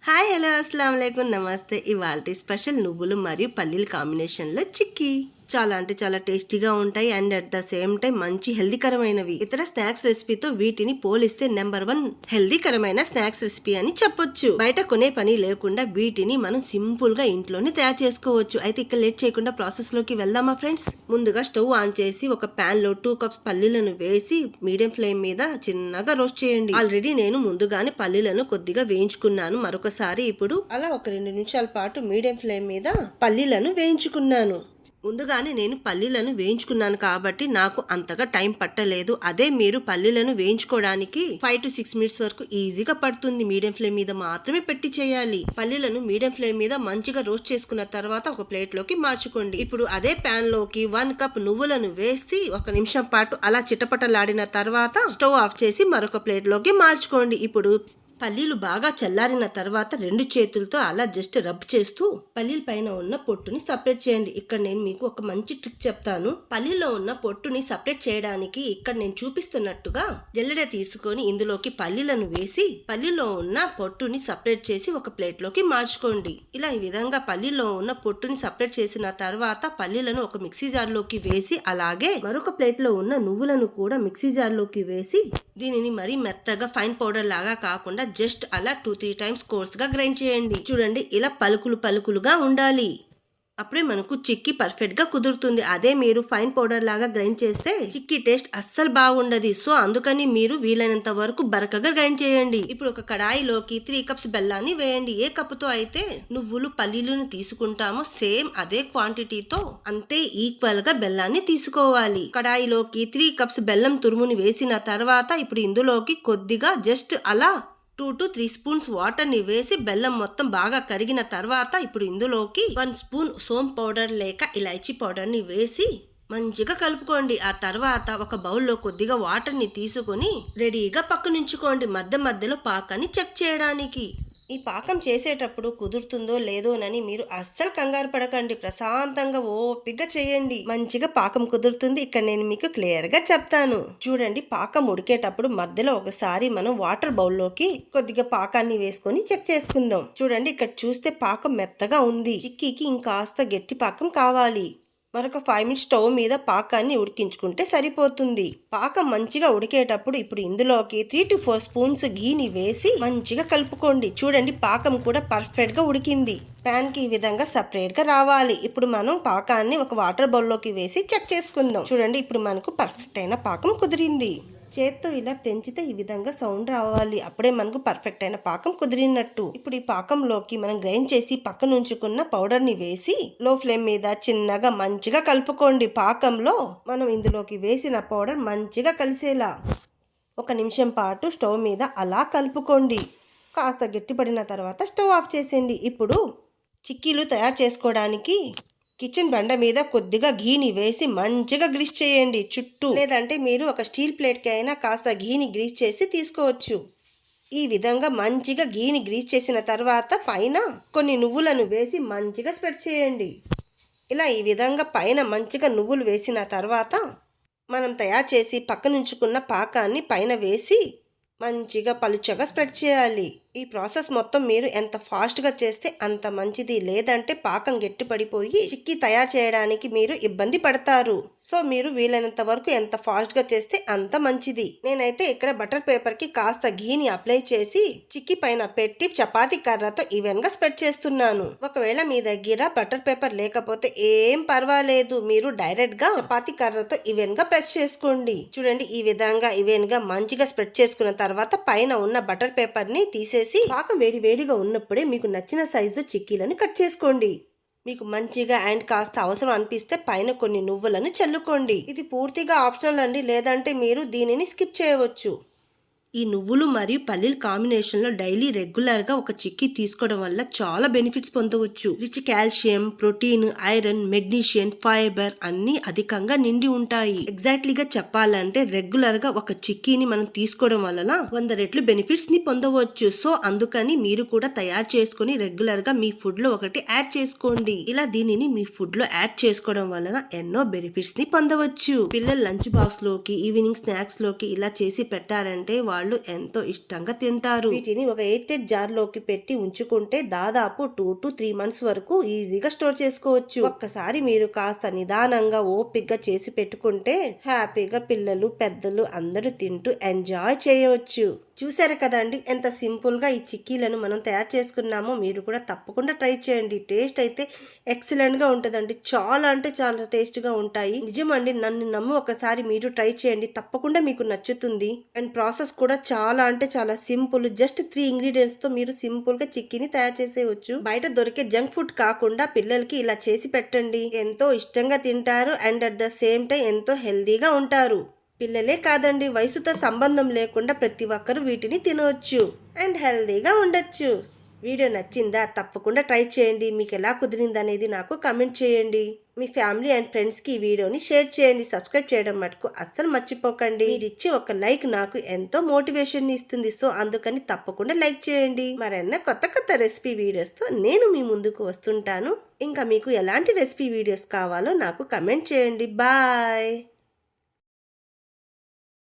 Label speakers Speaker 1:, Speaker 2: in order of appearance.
Speaker 1: Hi hello అస్సలం వాలేకుం నమస్తే. ఇవాల్టి స్పెషల్ నువ్వులు మరియు పల్లీల కాంబినేషన్లో చిక్కీ చాలా అంటే చాలా టేస్టీగా ఉంటాయి and at the same time మంచి హెల్దీకరమైనవి. ఇతర స్నాక్స్ రెసిపీతో వీటిని పోలిస్తే నెంబర్ 1 హెల్దీకరమైన స్నాక్స్ రెసిపీ అని చెప్పొచ్చు. బయట కొనే పని లేకుండా వీటిని మనం సింపుల్ గా ఇంట్లోనే తయారు చేసుకోవచ్చు. అయితే ఇక్కడ లేట్ చేయకుండా ప్రాసెస్ లోకి వెళ్దామా ఫ్రెండ్స్. ముందుగా స్టవ్ ఆన్ చేసి ఒక పాన్ లో 2 కప్స్ పల్లీలను వేసి మీడియం ఫ్లేమ్ మీద చిన్నగా రోస్ట్ చేయండి. ఆల్రెడీ నేను ముందుగానే పల్లీలను కొద్దిగా వేయించుకున్నాను. మరొకసారి ఇప్పుడు అలా ఒక 2 నిమిషాల పాటు మీడియం ఫ్లేమ్ మీద పల్లీలను వేయించుకున్నాను. ముందుగానే నేను పల్లీలను వేయించుకున్నాను కాబట్టి నాకు అంతగా టైం పట్టలేదు. అదే మీరు పల్లీలను వేయించుకోవడానికి 5 to 6 మినిట్స్ వరకు ఈజీగా పడుతుంది. మీడియం ఫ్లేమ్ మీద మాత్రమే పెట్టి చేయాలి. పల్లీలను మీడియం ఫ్లేమ్ మీద మంచిగా రోస్ట్ చేసుకున్న తర్వాత ఒక ప్లేట్ లోకి మార్చుకోండి. ఇప్పుడు అదే ప్యాన్ లోకి 1 కప్ నువ్వులను వేసి 1 నిమిషం పాటు అలా చిటపటలాడిన తర్వాత స్టవ్ ఆఫ్ చేసి మరొక ప్లేట్ లోకి మార్చుకోండి. ఇప్పుడు పల్లీలు బాగా చల్లారిన తర్వాత 2 చేతులతో అలా జస్ట్ రబ్ చేస్తూ పల్లీల పైన ఉన్న పొట్టుని సపరేట్ చేయండి. ఇక్కడ నేను మీకు ఒక మంచి ట్రిక్ చెప్తాను. పల్లీలో ఉన్న పొట్టుని సపరేట్ చేయడానికి ఇక్కడ నేను చూపిస్తున్నట్టుగా జల్లెడ తీసుకొని ఇందులోకి పల్లీలను వేసి పల్లీలో ఉన్న పొట్టుని సపరేట్ చేసి ఒక ప్లేట్ లోకి మార్చుకోండి. ఇలా ఈ విధంగా పల్లీలో ఉన్న పొట్టుని సపరేట్ చేసిన తర్వాత పల్లీలను ఒక మిక్సీ జార్ లోకి వేసి అలాగే మరొక ప్లేట్ లో ఉన్న నువ్వులను కూడా మిక్సీ జార్ లోకి వేసి దీనిని మరీ మెత్తగా ఫైన్ పౌడర్ లాగా కాకుండా జస్ట్ అలా 2-3 టైమ్స్ కోర్స్ గా గ్రైండ్ చేయండి. చూడండి ఇలా పలుకులుగా ఉండాలి. అప్పుడే మనకు చిక్కీ పర్ఫెక్ట్ గా కుదురుతుంది. అదే మీరు ఫైన్ పౌడర్ లాగా గ్రైండ్ చేస్తే చిక్కీ టేస్ట్ అస్సలు బాగుండదు. సో అందుకని మీరు వీలైనంత వరకు బరకగా గ్రైండ్ చేయండి. ఇప్పుడు ఒక కడాయిలోకి 3 కప్స్ బెల్లాన్ని వేయండి. ఏ కప్పుతో అయితే నువ్వులు పల్లీలను తీసుకుంటామో సేమ్ అదే క్వాంటిటీతో అంతే ఈక్వల్ గా బెల్లాన్ని తీసుకోవాలి. కడాయిలోకి 3 కప్స్ బెల్లం తురుముని వేసిన తర్వాత ఇప్పుడు ఇందులోకి కొద్దిగా జస్ట్ అలా 2 to 3 స్పూన్స్ వాటర్ ని వేసి బెల్లం మొత్తం బాగా కరిగిన తర్వాత ఇప్పుడు ఇందులోకి 1 స్పూన్ సోంపు పౌడర్ లేక ఇలాచీ పౌడర్ ని వేసి మంచిగా కలుపుకోండి. ఆ తర్వాత ఒక బౌల్లో కొద్దిగా వాటర్ ని తీసుకొని రెడీగా పక్కనుంచుకోండి. మధ్యలో పాకాన్ని చెక్ చేయడానికి. ఈ పాకం చేసేటప్పుడు కుదురుతుందో లేదోనని మీరు అస్సలు కంగారు పడకండి. ప్రశాంతంగా ఓపిగ్గా చేయండి. మంచిగా పాకం కుదురుతుంది. ఇక్కడ నేను మీకు క్లియర్ గా చెప్తాను. చూడండి పాకం ఉడికేటప్పుడు మధ్యలో ఒకసారి మనం వాటర్ బౌల్లోకి కొద్దిగా పాకాన్ని వేసుకొని చెక్ చేసుకుందాం. చూడండి ఇక్కడ చూస్తే పాకం మెత్తగా ఉంది. చిక్కీకి ఇంకాస్త గట్టి పాకం కావాలి. మరొక 5 మినిట్స్ స్టవ్ మీద పాకాన్ని ఉడికించుకుంటే సరిపోతుంది. పాకం మంచిగా ఉడికేటప్పుడు ఇప్పుడు ఇందులోకి 3 to 4 స్పూన్స్ ఘీని వేసి మంచిగా కలుపుకోండి. చూడండి పాకం కూడా పర్ఫెక్ట్ గా ఉడికింది. ప్యాన్ కి ఈ విధంగా సపరేట్ గా రావాలి. ఇప్పుడు మనం పాకాన్ని ఒక వాటర్ బౌల్లోకి వేసి చెక్ చేసుకుందాం. చూడండి ఇప్పుడు మనకు పర్ఫెక్ట్ అయిన పాకం కుదిరింది. చేత్తో ఇలా తెంచితే ఈ విధంగా సౌండ్ రావాలి. అప్పుడే మనకు పర్ఫెక్ట్ అయిన పాకం కుదిరినట్టు. ఇప్పుడు ఈ పాకంలోకి మనం గ్రైండ్ చేసి పక్కన ఉంచుకున్న పౌడర్ ని వేసి లో ఫ్లేమ్ మీద చిన్నగా మంచిగా కలుపుకోండి. పాకంలో మనం ఇందులోకి వేసిన పౌడర్ మంచిగా కలిసేలా 1 నిమిషం పాటు స్టవ్ మీద అలా కలుపుకోండి. కాస్త గట్టిపడిన తర్వాత స్టవ్ ఆఫ్ చేసేయండి. ఇప్పుడు చిక్కీలు తయారు చేసుకోవడానికి కిచెన్ బండ మీద కొద్దిగా ఘీని వేసి మంచిగా గ్రీస్ చేయండి చుట్టూ. లేదంటే మీరు ఒక స్టీల్ ప్లేట్కి అయినా కాస్త ఘీని గ్రీస్ చేసి తీసుకోవచ్చు. ఈ విధంగా మంచిగా ఘీని గ్రీస్ చేసిన తర్వాత పైన కొన్ని నువ్వులను వేసి మంచిగా స్ప్రెడ్ చేయండి. ఇలా ఈ విధంగా పైన మంచిగా నువ్వులు వేసిన తర్వాత మనం తయారు చేసి పక్కనుంచుకున్న పాకాన్ని పైన వేసి మంచిగా పలుచగా స్ప్రెడ్ చేయాలి. ఈ ప్రాసెస్ మొత్తం మీరు ఎంత ఫాస్ట్గా చేస్తే అంత మంచిది. లేదంటే పాకం గట్టిపడిపోయి చిక్కీ తయారు చేయడానికి మీరు ఇబ్బంది పడతారు. సో మీరు వీలైనంత వరకు ఎంత ఫాస్ట్గా చేస్తే అంత మంచిది. నేనైతే ఇక్కడ బటర్ పేపర్కి కాస్త ఘీని అప్లై చేసి చిక్కీ పైన పెట్టి చపాతీ కర్రతో ఈవెన్గా స్ప్రెడ్ చేస్తున్నాను. ఒకవేళ మీ దగ్గర బటర్ పేపర్ లేకపోతే ఏం పర్వాలేదు. మీరు డైరెక్ట్గా చపాతీ కర్రతో ఈవెన్గా ప్రెస్ చేసుకోండి. చూడండి ఈ విధంగా ఈవెన్గా మంచిగా స్ప్రెడ్ చేసుకున్న తర్వాత పైన ఉన్న బటర్ పేపర్ని తీసేసి పాకం వేడిగా ఉన్నప్పుడే మీకు నచ్చిన సైజు చిక్కీలను కట్ చేసుకోండి. మీకు మంచిగా అండ్ కాస్త అవసరం అనిపిస్తే పైన కొన్ని నువ్వులను చల్లుకోండి. ఇది పూర్తిగా ఆప్షనల్ అండి. లేదంటే మీరు దీనిని స్కిప్ చేయవచ్చు. ఈ నువ్వులు మరియు పల్లీల కాంబినేషన్లో డైలీ రెగ్యులర్గా ఒక చిక్కీ తీసుకోవడం వల్ల చాలా బెనిఫిట్స్ పొందవచ్చు. Rich calcium, protein, iron, magnesium, fibre అన్ని అధికంగా నిండి ఉంటాయి. ఎగ్జాక్ట్లీగా చెప్పాలంటే రెగ్యులర్గా ఒక చిక్కీని మనం తీసుకోవడం వలన 100 రెట్లు బెనిఫిట్స్ ని పొందవచ్చు. సో అందుకని మీరు కూడా తయారు చేసుకుని రెగ్యులర్గా మీ ఫుడ్ లో ఒకటి యాడ్ చేసుకోండి. ఇలా దీనిని మీ ఫుడ్ లో యాడ్ చేసుకోవడం వలన ఎన్నో బెనిఫిట్స్ ని పొందవచ్చు. పిల్లల లంచ్ బాక్స్ లోకి, ఈవినింగ్ స్నాక్స్ లోకి ఇలా చేసి పెట్టారంటే వాళ్ళు ఎంతో ఇష్టంగా తింటారు. వీటిని ఒక ఎయిటెడ్ జార్ లోకి పెట్టి ఉంచుకుంటే దాదాపు 2 to 3 months వరకు ఈజీగా స్టోర్ చేసుకోవచ్చు. ఒక్కసారి మీరు కాస్త నిదానంగా ఓపిగ్గా చేసి పెట్టుకుంటే హ్యాపీగా పిల్లలు పెద్దలు అందరూ తింటూ ఎంజాయ్ చేయవచ్చు. చూసారు కదండి ఎంత సింపుల్ గా ఈ చిక్కీలను మనం తయారు చేసుకున్నామో. మీరు కూడా తప్పకుండా ట్రై చేయండి. టేస్ట్ అయితే ఎక్సలెంట్ గా ఉంటుందండి. చాలా అంటే చాలా టేస్ట్ గా ఉంటాయి. నిజమండి, నన్ను నమ్ము ఒకసారి మీరు ట్రై చేయండి, తప్పకుండా మీకు నచ్చుతుంది. అండ్ ప్రాసెస్ కూడా చాలా అంటే చాలా సింపుల్. జస్ట్ 3 ingredients తో మీరు సింపుల్ గా చిక్కీని తయారు చేసేయచ్చు. బయట దొరికే జంక్ ఫుడ్ కాకుండా పిల్లలకి ఇలా చేసి పెట్టండి, ఎంతో ఇష్టంగా తింటారు and at the same time ఎంతో హెల్దీగా ఉంటారు. పిల్లలే కాదండి, వయసుతో సంబంధం లేకుండా ప్రతి ఒక్కరూ వీటిని తినవచ్చు అండ్ హెల్దీగా ఉండొచ్చు. వీడియో నచ్చిందా? తప్పకుండా ట్రై చేయండి. మీకు ఎలా కుదిరింది అనేది నాకు కమెంట్ చేయండి. మీ ఫ్యామిలీ అండ్ ఫ్రెండ్స్కి ఈ వీడియోని షేర్ చేయండి. సబ్స్క్రైబ్ చేయడం మటుకు అస్సలు మర్చిపోకండి. మీరు ఇచ్చే ఒక లైక్ నాకు ఎంతో మోటివేషన్ ఇస్తుంది. సో అందుకని తప్పకుండా లైక్ చేయండి. మరన్నా కొత్త కొత్త రెసిపీ వీడియోస్తో నేను మీ ముందుకు వస్తుంటాను. ఇంకా మీకు ఎలాంటి రెసిపీ వీడియోస్ కావాలో నాకు కమెంట్ చేయండి. బాయ్.